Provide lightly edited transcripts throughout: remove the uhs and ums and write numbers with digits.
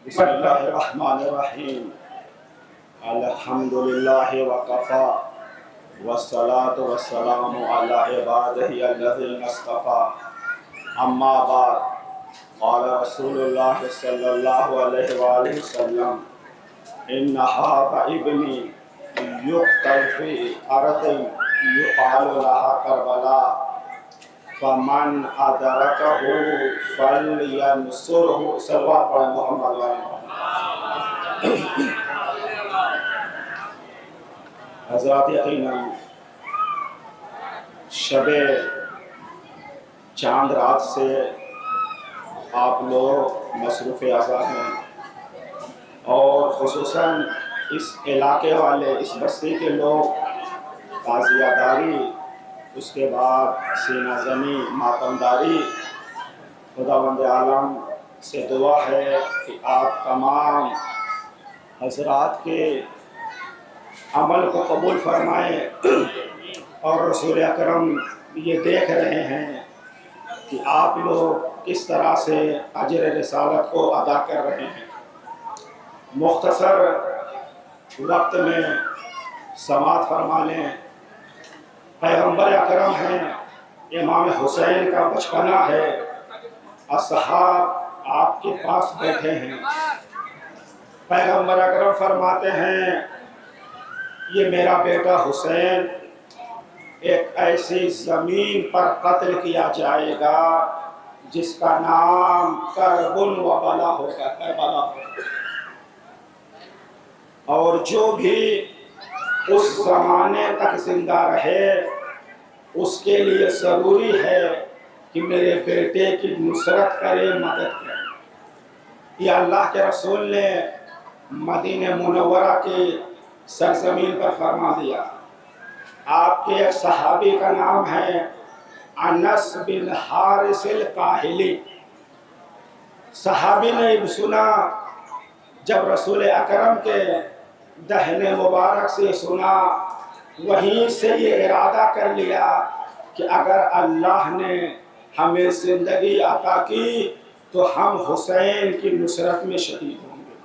بسم اللہ الرحمن الرحیم الحمد للہ وقفا والصلاة والسلام علی عبادہ الذین اصطفى اما بعد قال رسول اللہ صلی اللہ علیہ وآلہ وسلم ان هذا ابنی یقتل فی ارض یقال لها کربلا فمن ادرکہ فلینصرہ صلوات پڑھیں محمد علیہ حضرات یقیناً شب چاند رات سے آپ لوگ مصروف اعضاء ہیں اور خصوصاً اس علاقے والے اس بستی کے لوگ تعزیہ داری اس کے بعد سینہ زنی ماتم داری خداوند عالم سے دعا ہے کہ آپ تمام حضرات کے عمل کو قبول فرمائیں اور رسول اکرم یہ دیکھ رہے ہیں کہ آپ لوگ کس طرح سے اجر رسالت کو ادا کر رہے ہیں۔ مختصر وقت میں سماعت فرما لیں۔ پیغمبر اکرم ہیں، امام حسین کا بچپنا ہے، اصحاب آپ کے پاس بیٹھے ہیں۔ پیغمبر اکرم فرماتے ہیں یہ میرا بیٹا حسین ایک ایسی زمین پر قتل کیا جائے گا جس کا نام کرب و بلا ہوگا، کربلا ہوگا، اور جو بھی اس زمانے تک زندہ رہے اس کے لیے ضروری ہے کہ میرے بیٹے کی نصرت کرے، مدد کرے۔ یہ اللہ کے رسول نے مدینہ منورہ کی سرزمین پر فرما دیا۔ آپ کے ایک صحابی کا نام ہے انس بن حارث الکاہلی۔ صحابی نے سنا، جب رسول اکرم کے دہن مبارک سے سنا، وہیں سے یہ ارادہ کر لیا کہ اگر اللہ نے ہمیں زندگی عطا کی تو ہم حسین کی نصرت میں شریک ہوں گے۔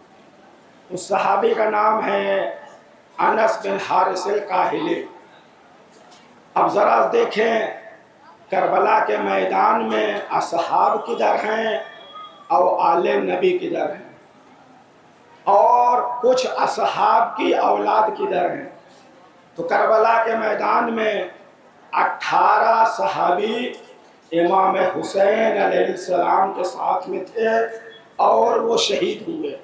اس صحابی کا نام ہے انس بن حارث الکاہلی۔ اب ذرا دیکھیں کربلا کے میدان میں اصحاب کدھر ہیں اور آل نبی کدھر ہیں، اور کچھ اصحاب کی اولاد کدھر ہیں۔ تو کربلا کے میدان میں 18 صحابی امام حسین علیہ السلام کے ساتھ میں تھے اور وہ شہید ہوئے۔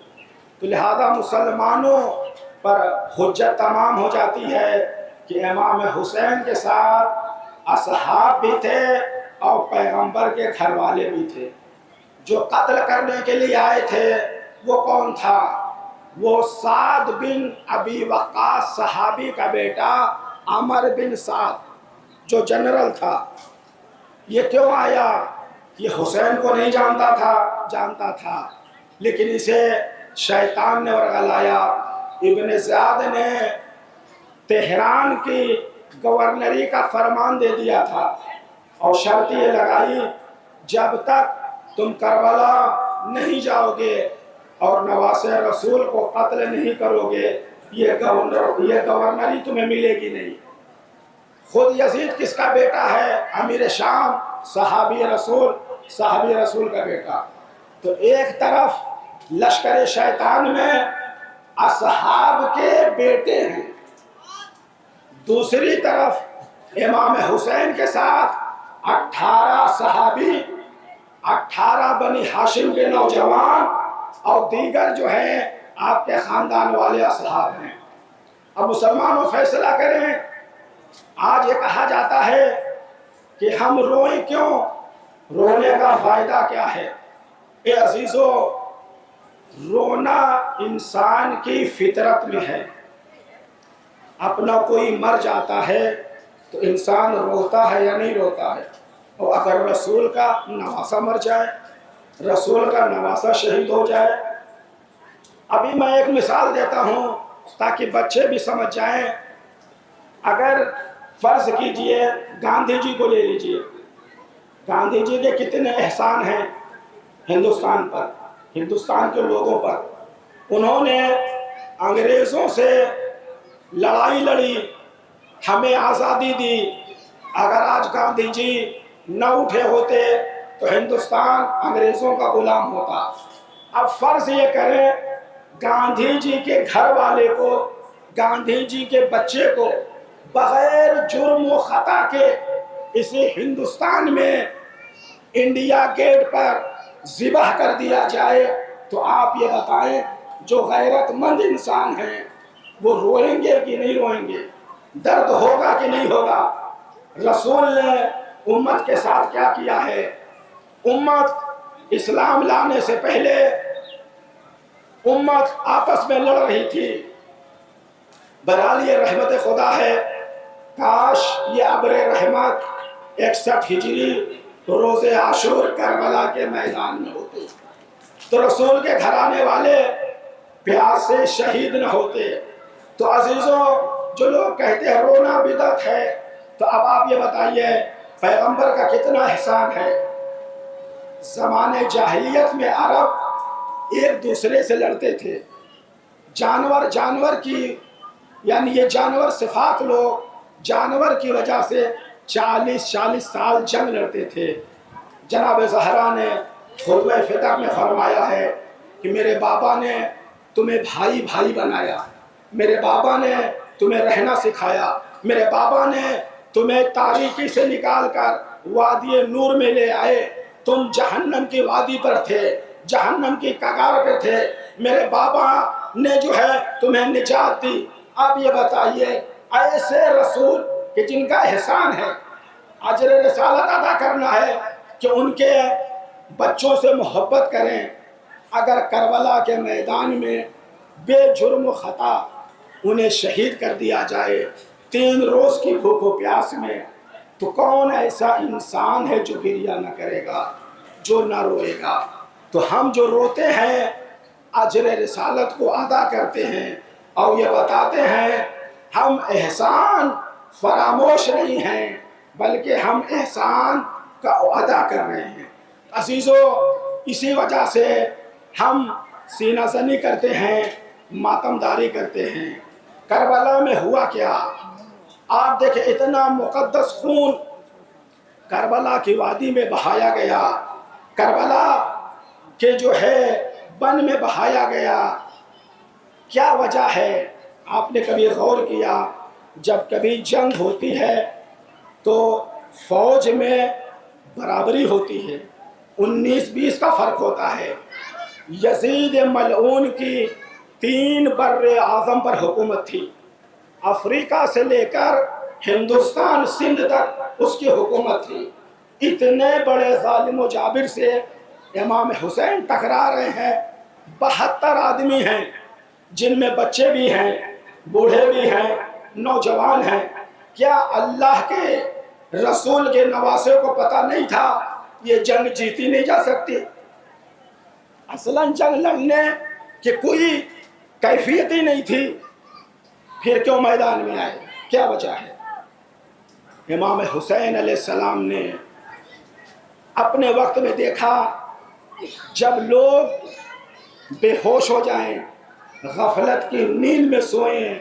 تو لہذا مسلمانوں پر حجت تمام ہو جاتی ہے کہ امام حسین کے ساتھ اصحاب بھی تھے اور پیغمبر کے گھر والے بھی تھے۔ جو قتل کرنے کے لیے آئے تھے وہ کون تھا؟ وہ سعد بن ابی وقاص صحابی کا بیٹا عمر بن سعد جو جنرل تھا۔ یہ کیوں آیا؟ یہ حسین کو نہیں جانتا تھا، جانتا تھا، لیکن اسے شیطان نے ورغلایا۔ ابن زیاد نے تہران کی گورنری کا فرمان دے دیا تھا اور شرط یہ لگائی جب تک تم کربلا نہیں جاؤ گے اور نواسہ رسول کو قتل نہیں کرو گے یہ گورنری تمہیں ملے گی نہیں۔ خود یزید کس کا بیٹا ہے؟ امیر شام، صحابی رسول کا بیٹا۔ تو ایک طرف لشکر شیطان میں اصحاب کے بیٹے ہیں، دوسری طرف امام حسین کے ساتھ 18 صحابی، 18 بنی ہاشم کے نوجوان اور دیگر جو ہیں آپ کے خاندان والے اصحاب ہیں۔ اب مسلمانوں فیصلہ کریں۔ آج یہ کہا جاتا ہے کہ ہم روئیں کیوں؟ رونے کا فائدہ کیا ہے؟ اے عزیزو، رونا انسان کی فطرت میں ہے۔ اپنا کوئی مر جاتا ہے تو انسان روتا ہے یا نہیں روتا ہے؟ اور اگر رسول کا نواسہ مر جائے، رسول کا نواسہ شہید ہو جائے۔ ابھی میں ایک مثال دیتا ہوں تاکہ بچے بھی سمجھ جائیں۔ اگر فرض کیجئے گاندھی جی کو لے لیجئے، گاندھی جی کے کتنے احسان ہیں ہندوستان پر، ہندوستان کے لوگوں پر. انہوں نے انگریزوں سے لڑائی لڑی، ہمیں آزادی دی. اگر آج گاندھی جی نہ اٹھے ہوتے تو ہندوستان انگریزوں کا غلام ہوتا. اب فرض یہ کریں گاندھی جی کے گھر والے کو، گاندھی جی کے بچے کو بغیر جرم و خطا کے اسے ہندوستان میں انڈیا گیٹ پر ذبح کر دیا جائے تو آپ یہ بتائیں جو غیرت مند انسان ہیں وہ روئیں گے کہ نہیں روئیں گے؟ درد ہوگا کہ نہیں ہوگا؟ رسول نے امت کے ساتھ کیا کیا ہے؟ امت اسلام لانے سے پہلے امت آپس میں لڑ رہی تھی. بہرحال یہ رحمت خدا ہے. کاش یہ ابر رحمت 61 ہجری روز عاشور کربلا کے میدان میں ہوتے تو رسول کے گھرانے والے پیاس سے شہید نہ ہوتے. تو عزیزوں، جو لوگ کہتے ہیں رونا بدعت ہے، تو اب آپ یہ بتائیے پیغمبر کا کتنا احسان ہے. زمانے جاہلیت میں عرب ایک دوسرے سے لڑتے تھے. جانور کی یعنی یہ جانور صفات لوگ جانور کی وجہ سے 40 سال جنگ لڑتے تھے. جناب زہرا نے خطبہ فطر میں فرمایا ہے کہ میرے بابا نے تمہیں بھائی بھائی بنایا، میرے بابا نے تمہیں رہنا سکھایا، میرے بابا نے تمہیں تاریکی سے نکال کر وادی نور میں لے آئے. تم جہنم کی وادی پر تھے، جہنم کی کگار پہ تھے، میرے بابا نے جو ہے تمہیں نجات دی. اب یہ بتائیے ایسے رسول کہ جن کا احسان ہے، اجر رسالت ادا کرنا ہے کہ ان کے بچوں سے محبت کریں. اگر کربلا کے میدان میں بے جرم و خطا انہیں شہید کر دیا جائے 3 روز کی بھوک و پیاس میں، تو کون ایسا انسان ہے جو گریہ نہ کرے گا، جو نہ روئے گا؟ تو ہم جو روتے ہیں اجر رسالت کو ادا کرتے ہیں اور یہ بتاتے ہیں ہم احسان فراموش نہیں ہیں بلکہ ہم احسان کا ادا کر رہے ہیں. عزیزو، اسی وجہ سے ہم سینہ زنی کرتے ہیں، ماتم داری کرتے ہیں. کربلا میں ہوا کیا؟ آپ دیکھیں اتنا مقدس خون کربلا کی وادی میں بہایا گیا، کربلا کے جو ہے بن میں بہایا گیا. کیا وجہ ہے؟ آپ نے کبھی غور کیا؟ جب کبھی جنگ ہوتی ہے تو فوج میں برابری ہوتی ہے، 19-20 کا فرق ہوتا ہے. یزید ملعون کی 3 بر اعظم پر حکومت تھی. افریقہ سے لے کر ہندوستان سندھ تک اس کی حکومت تھی. اتنے بڑے ظالم و جابر سے امام حسین ٹکرا رہے ہیں. 72 آدمی ہیں جن میں بچے بھی ہیں، بوڑھے بھی ہیں، نوجوان ہیں. کیا اللہ کے رسول کے نواسے کو پتہ نہیں تھا یہ جنگ جیتی نہیں جا سکتی؟ اصلاً جنگ لڑنے کی کوئی کیفیت ہی نہیں تھی، پھر کیوں میدان میں آئے؟ کیا وجہ ہے؟ امام حسین علیہ السلام نے اپنے وقت میں دیکھا جب لوگ بے ہوش ہو جائیں، غفلت کی نیند میں سوئیں،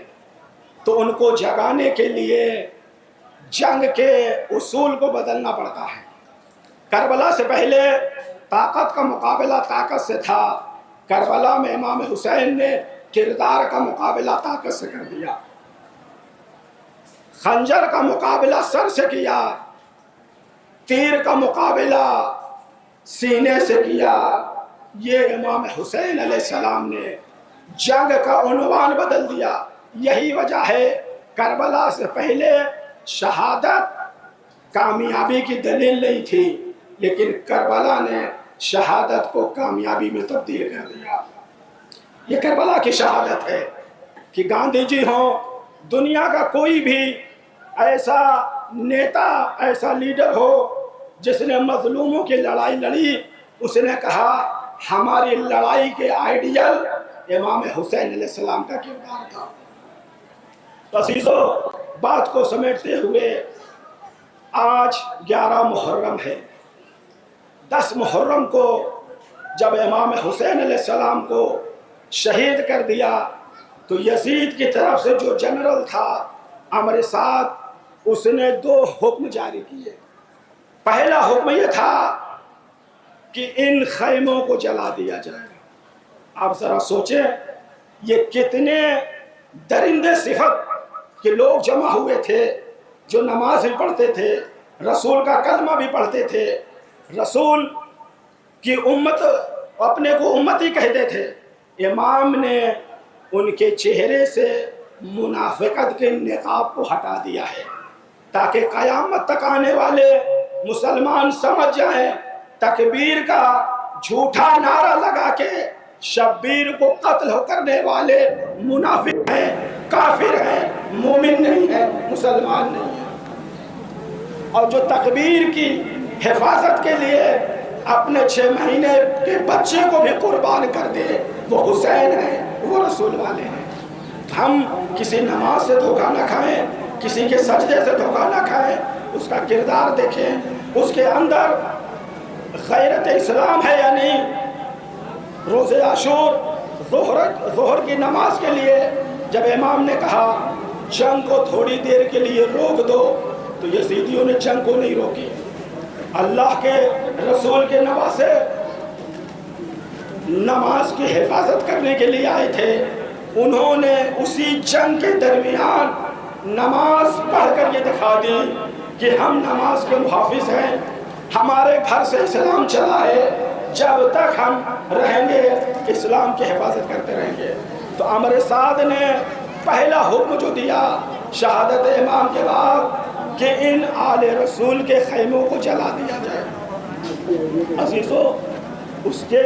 تو ان کو جگانے کے لیے جنگ کے اصول کو بدلنا پڑتا ہے. کربلا سے پہلے طاقت کا مقابلہ طاقت سے تھا، کربلا میں امام حسین نے کردار کا مقابلہ طاقت سے کر دیا. خنجر کا مقابلہ سر سے کیا، تیر کا مقابلہ سینے سے کیا. یہ امام حسین علیہ السلام نے جنگ کا عنوان بدل دیا. یہی وجہ ہے کربلا سے پہلے شہادت کامیابی کی دلیل نہیں تھی، لیکن کربلا نے شہادت کو کامیابی میں تبدیل کر دیا. یہ کربلا کی شہادت ہے کہ گاندھی جی ہوں، دنیا کا کوئی بھی ایسا نیتا، ایسا لیڈر ہو جس نے مظلوموں کی لڑائی لڑی، اس نے کہا ہماری لڑائی کے آئیڈیل امام حسین علیہ السلام کا کردار تھا. عزیزو، بات کو سمیٹتے ہوئے آج 11 محرم ہے. 10 محرم کو جب امام حسین علیہ السلام کو شہید کر دیا تو یزید کی طرف سے جو جنرل تھا امر سعد، اس نے 2 حکم جاری کیے۔ پہلا حکم یہ تھا کہ ان خیموں کو جلا دیا جائے۔ آپ ذرا سوچیں یہ کتنے درندے صفت کے لوگ جمع ہوئے تھے، جو نماز بھی پڑھتے تھے، رسول کا کلمہ بھی پڑھتے تھے، رسول کی امت اپنے کو امتی کہتے تھے۔ امام نے ان کے چہرے سے منافقت کے نقاب کو ہٹا دیا ہے تاکہ قیامت تک آنے والے مسلمان سمجھ جائیں تکبیر کا جھوٹا نعرہ لگا کے شبیر کو قتل کرنے والے منافق ہیں، کافر ہیں، مومن نہیں ہیں، مسلمان نہیں ہیں۔ اور جو تکبیر کی حفاظت کے لیے اپنے 6 مہینے کے بچے کو بھی قربان کر دے، وہ حسین ہیں، وہ رسول والے ہیں۔ ہم کسی نماز سے دھوکہ نہ کھائیں، کسی کے سجدے سے دھوکہ نہ کھائیں، اس کا کردار دیکھیں، اس کے اندر غیرت اسلام ہے یا نہیں۔ روز عاشور ظہر کی نماز کے لیے جب امام نے کہا جنگ کو تھوڑی دیر کے لیے روک دو تو یزیدیوں نے جنگ کو نہیں روکی۔ اللہ کے رسول کے نواسے نماز کی حفاظت کرنے کے لیے آئے تھے، انہوں نے اسی جنگ کے درمیان نماز پڑھ کر یہ دکھا دی کہ ہم نماز کے محافظ ہیں، ہمارے گھر سے اسلام چلا ہے، جب تک ہم رہیں گے اسلام کی حفاظت کرتے رہیں گے۔ تو امر سعد نے پہلا حکم جو دیا شہادت امام کے بعد کہ ان آل رسول کے خیموں کو جلا دیا جائے۔ عزیزو، اس کے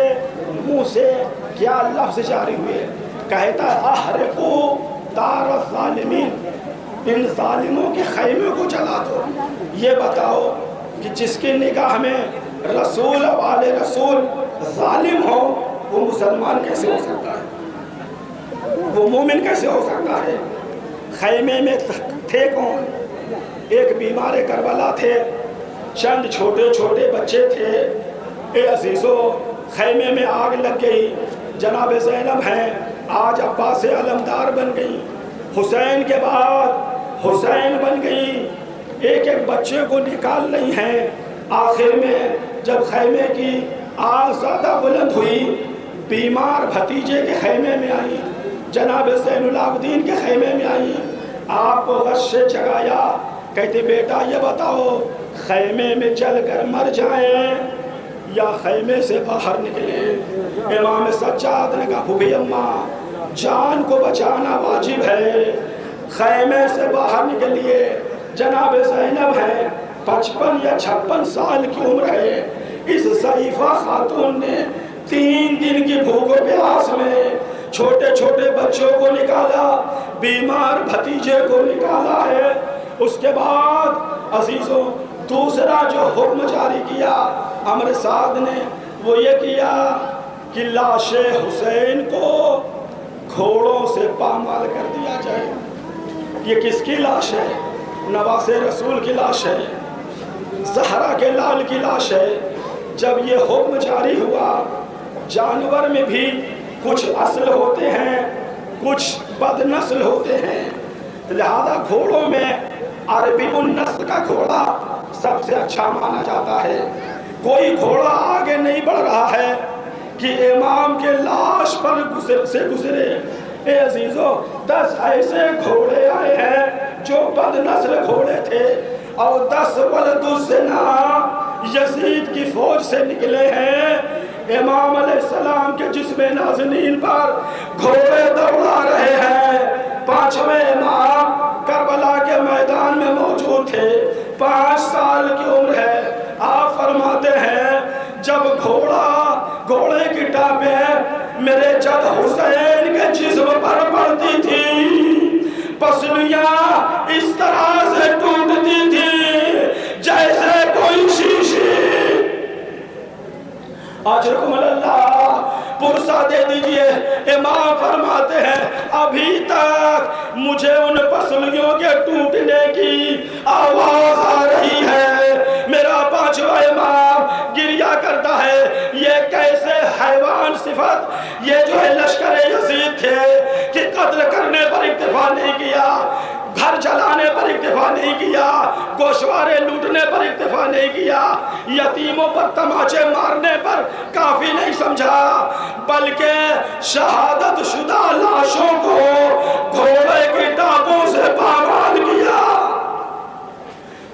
منہ سے کیا لفظ جاری ہوئے؟ کہتا ہے احرقو دار الظالمین، ان ظالموں کے خیموں کو جلا دو۔ یہ بتاؤ کہ جس کی نگاہ میں رسول و آل رسول ظالم ہو وہ مسلمان کیسے ہو سکتا ہے؟ وہ مومن کیسے ہو سکتا ہے؟ خیمے میں تھے کون؟ ایک بیمار کربلا تھے، چند چھوٹے چھوٹے بچے تھے۔ اے عزیزو، خیمے میں آگ لگ گئی، جناب زینب ہیں آج عباس علمدار بن گئی، حسین کے بعد حسین بن گئی، ایک ایک بچے کو نکال رہی ہیں۔ آخر میں جب خیمے کی آگ زیادہ بلند ہوئی، بیمار بھتیجے کے خیمے میں آئی، جناب زین العابدین کے خیمے میں آئی، آپ کو غش سے جگایا، کہتے بیٹا یہ بتاؤ خیمے میں جل کر مر جائیں یا خیمے سے باہر نکلیں؟ امام سجاد نے کہا بھوبھی اماں جان کو بچانا واجب ہے، خیمے سے باہر نکلیے۔ جناب زینب ہے 55 یا 56 سال کی عمر ہے، اس ضعیفہ خاتون نے 3 دن کی بھوک و پیاس میں چھوٹے چھوٹے بچوں کو نکالا، بیمار بھتیجے کو نکالا ہے۔ اس کے بعد عزیزوں دوسرا جو حکم جاری کیا امر سعد نے وہ یہ کیا کہ لاش حسین کو گھوڑوں سے پامال کر دیا جائے۔ یہ کس کی لاش ہے؟ نواز رسول کی لاش ہے، زہرا کے لال کی لاش ہے۔ جب یہ حکم جاری ہوا، جانور میں بھی کچھ اصل ہوتے ہیں، کچھ بد نسل ہوتے ہیں، لہذا گھوڑوں میں عربی النسل کا گھوڑا سب سے اچھا مانا جاتا ہے۔ کوئی گھوڑا آگے نہیں بڑھ رہا ہے کہ امام کے لاش پر گزرے۔ اے عزیزو، 10 ایسے گھوڑے آئے ہیں جو بد نسل گھوڑے تھے، اور 10 ولد الزنا یزید کی فوج سے نکلے ہیں۔ امام علیہ السلام کے جسم نازنین پر گھوڑے دوڑا رہے ہیں۔ 5ویں امام کربلا کے میدان میں موجود تھے، 5 سال کی عمر ہے۔ آپ فرماتے ہیں جب گھوڑے کی ٹانپیں میرے جد حسین کے جسم پر پڑتی تھی، پسلیاں اس طرح سے ٹوٹتی تھی جیسے کوئی شیشی۔ اجرکم اللہ، پرسہ دے دیجئے۔ امام فرماتے ہیں ابھی تک مجھے ان پسلیوں کے ٹوٹنے کی آواز آ رہی ہے۔ میرا 5واں امام گریہ کرتا ہے، یہ کیسے صفت یہ جو ہے لشکر یزید تھے کہ قتل کرنے پر اکتفا نہیں کیا، گھر جلانے پر اکتفا نہیں کیا، گوشوارے لوٹنے پر اکتفا نہیں کیا، یتیموں پر تماچے مارنے پر کافی نہیں سمجھا، بلکہ شہادت شدہ لاشوں کو گھوڑے کی ٹانگوں سے پامال کیا۔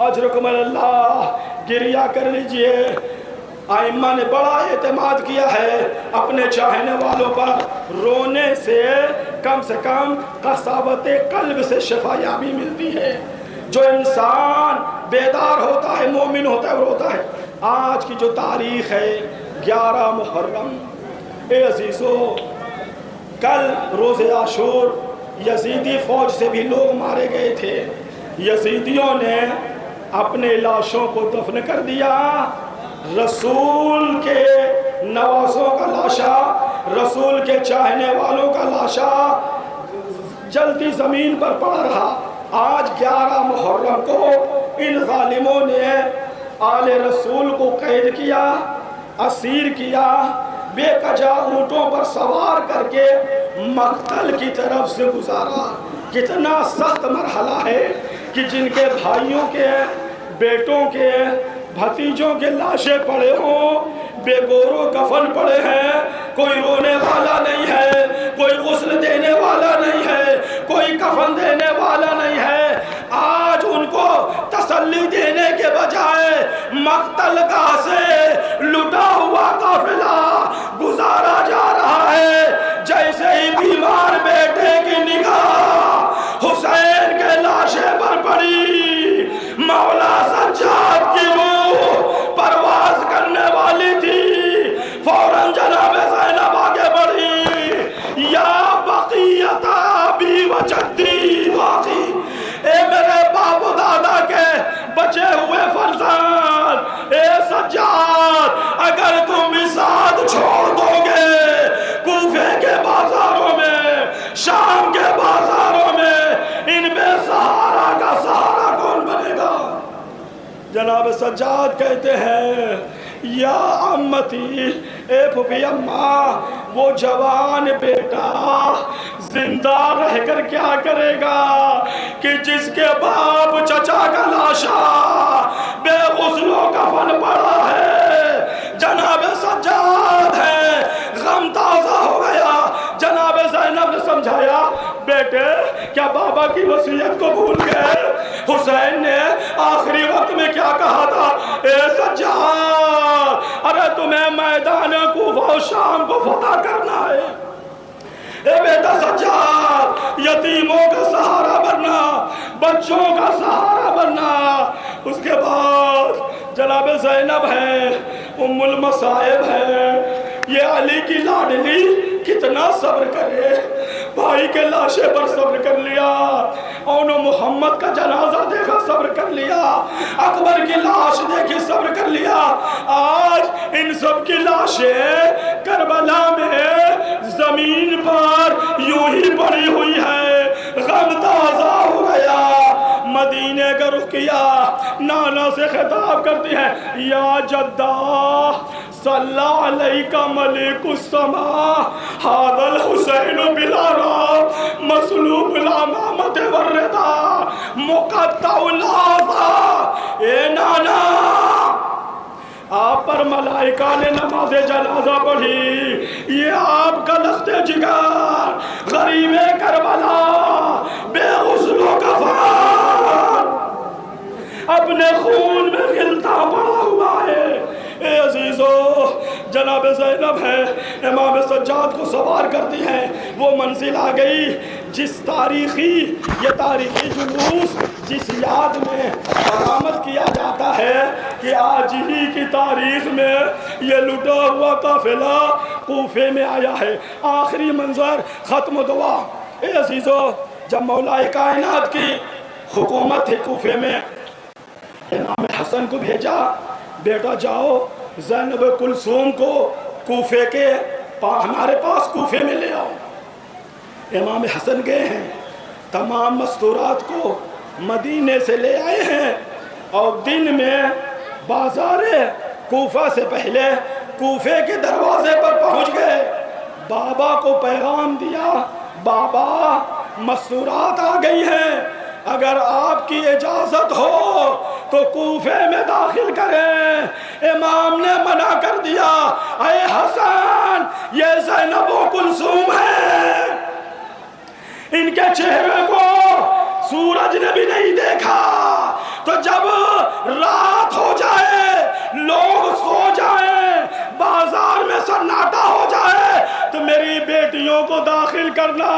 اجرکم اللہ، گریہ کر لیجئے۔ ائمہ نے بڑا اعتماد کیا ہے اپنے چاہنے والوں پر، رونے سے کم قساوت قلب سے شفا یابی ملتی ہے۔ جو انسان بیدار ہوتا ہے، مومن ہوتا ہے، وہ روتا ہے۔ آج کی جو تاریخ ہے 11 محرم، اے عزیزو، کل روز عاشور یزیدی فوج سے بھی لوگ مارے گئے تھے۔ یزیدیوں نے اپنے لاشوں کو دفن کر دیا، رسول کے نوازوں کا لاشا، رسول کے چاہنے والوں کا لاشا جلتی زمین پر پڑا رہا۔ آج 11 محرم کو ان ظالموں نے آل رسول کو قید کیا، اسیر کیا، بے کجا اونٹوں پر سوار کر کے مقتل کی طرف سے گزارا۔ کتنا سخت مرحلہ ہے کہ جن کے بھائیوں کے، بیٹوں کے، بھتیجوں کے لاشیں پڑے ہوں، بے گورو کفن پڑے ہیں، کوئی رونے والا نہیں ہے، کوئی غسل دینے والا نہیں ہے، کوئی کفن دینے والا نہیں ہے۔ آج ان کو تسلی دینے کے بجائے مقتل گاہ سے لٹا ہوا قافلہ گزارا جا رہا ہے۔ جیسے ہی بیمار بیٹے کی نگاہ حسین کے لاشے پر پڑی، مولا سجاد کی روح پرواز کرنے والی تھی، فوراً جناب زینب آگے بڑھی، یا بقیت ابی و جدی باقی، اے میرے باپ و دادا کے بچے ہوئے فرزند، اے سجاد، اگر تم اساد چھوڑ دو گے کوفے کے بازاروں میں، شام کے بازاروں میں، ان بے سہارا کا سہارا کون بنے گا؟ جناب سجاد کہتے ہیں، یا امتی، اے پھوپھی اماں، وہ جوان بیٹا زندہ رہ کر کیا کرے گا کہ جس کے باپ چچا کا لاشا بے غسل و کفن پڑا ہے؟ جناب سجاد ہے، غم تازہ ہو گیا۔ جناب زینب نے سمجھایا، بیٹے کیا بابا کی وصیت کو بھول گئے؟ حسین نے آخری وقت میں کیا کہا تھا؟ اے سجاد، ارے تمہیں میدان کوفہ و شام کو فتح کرنا ہے، اے بیٹا سجاد، یتیموں کا سہارا بننا، بچوں کا سہارا بننا۔ اس کے بعد جناب زینب ہے، ام المصائب ہے، یہ علی کی لاڈلی کتنا صبر کرے، بھائی کے لاشے پر صبر کر لیا، اون محمد کا جنازہ دیکھا صبر کر لیا، اکبر کی لاش دیکھی صبر کر لیا۔ آج ان سب کی لاشیں کربلا میں زمین پر یوں ہی پڑی ہوئی ہے، غم تازہ ہو گیا۔ مدینے کا رخ کیا، نانا سے خطاب کرتی ہے، یا جدہ صلی علیکہ ملک السماء ھذا الحسین بلا راب مسلوب الامامت والرضا مقطع الاعضاء۔ اے نانا، آپ پر ملائکہ نے نماز جنازہ پڑھی، یہ آپ کا لخت جگر غریب کربلا بے غسل و کفن اپنے خون میں غلطہ پڑا ہوا ہے۔ اے عزیزو، جناب زینب ہے، امام سجاد کو سوار کرتی ہیں، وہ منزل آ گئی جس یہ تاریخی جلوس جس یاد میں برآمد کیا جاتا ہے کہ آج ہی کی تاریخ میں یہ لٹا ہوا قافلہ کوفے میں آیا ہے۔ آخری منظر ختم دعا۔ اے عزیزو، جب مولا کائنات کی حکومت تھی کوفے میں، امام حسن کو بھیجا، بیٹا جاؤ زینب کلثوم کو کوفے کے ہمارے پاس کوفے میں لے آؤ۔ امام حسن گئے ہیں، تمام مستورات کو مدینے سے لے آئے ہیں، اور دن میں بازار کوفہ سے پہلے کوفے کے دروازے پر پہنچ گئے۔ بابا کو پیغام دیا، بابا مستورات آ گئی ہیں، اگر آپ کی اجازت ہو تو کوفے میں داخل کریں۔ امام نے منع کر دیا، اے حسن یہ زینب و کلثوم ہیں، ان کے چہرے کو سورج نے بھی نہیں دیکھا، تو جب رات ہو جائے، لوگ سو جائیں، بازار میں سناٹا ہو جائے، تو میری بیٹیوں کو داخل کرنا۔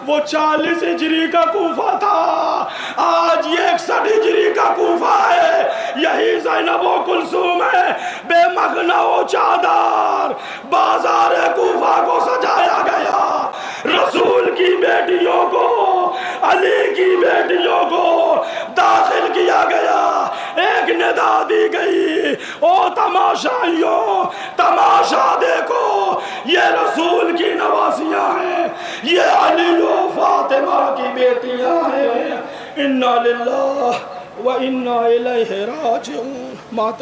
وہ 40 ہجری کا کوفہ تھا، آج یہ 61 ہجری کا کوفہ ہے، یہی زینب و کلثوم ہے، بے مغنہ و چادر بازار کوفہ کو سجایا گیا، رسول کی بیٹیوں کو، علی کی بیٹیوں کو داخل کیا گیا۔ ایک ندا دی گئی، او تماشائیوں تماشا دیکھو، یہ رسول کی نوازیاں ہیں، یہ علی و فاطمہ کی بیٹیاں ہیں۔ انا للہ و انا الیہ راجعون۔